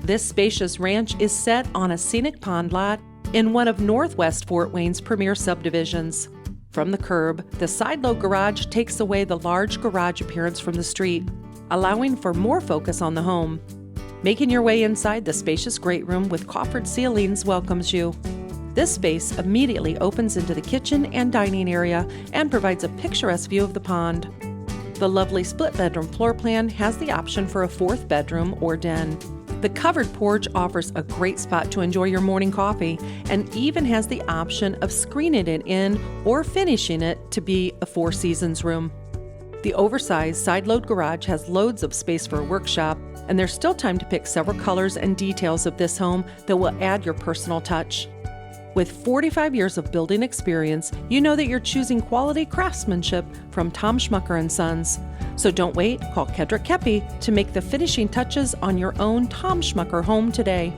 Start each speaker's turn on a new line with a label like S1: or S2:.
S1: This spacious ranch is set on a scenic pond lot in one of Northwest Fort Wayne's premier subdivisions. From the curb, the side-load garage takes away the large garage appearance from the street, allowing for more focus on the home. Making your way inside, the spacious greatroom with coffered ceilings welcomes you. This space immediately opens into the kitchen and dining area and provides a picturesque view of the pond. The lovely split-bedroom floor plan has the option for a fourth bedroom or den. The covered porch offers a great spot to enjoy your morning coffee and even has the option of screening it in or finishing it to be a Four Seasons room. The oversized side-load garage has loads of space for a workshop, and there's still time to pick several colors and details of this home that will add your personal touch. With 45 years of building experience, you know that you're choosing quality craftsmanship from Schmucker Sons. So don't wait, call Kedrick Kepi to make the finishing touches on your own Schmucker home today.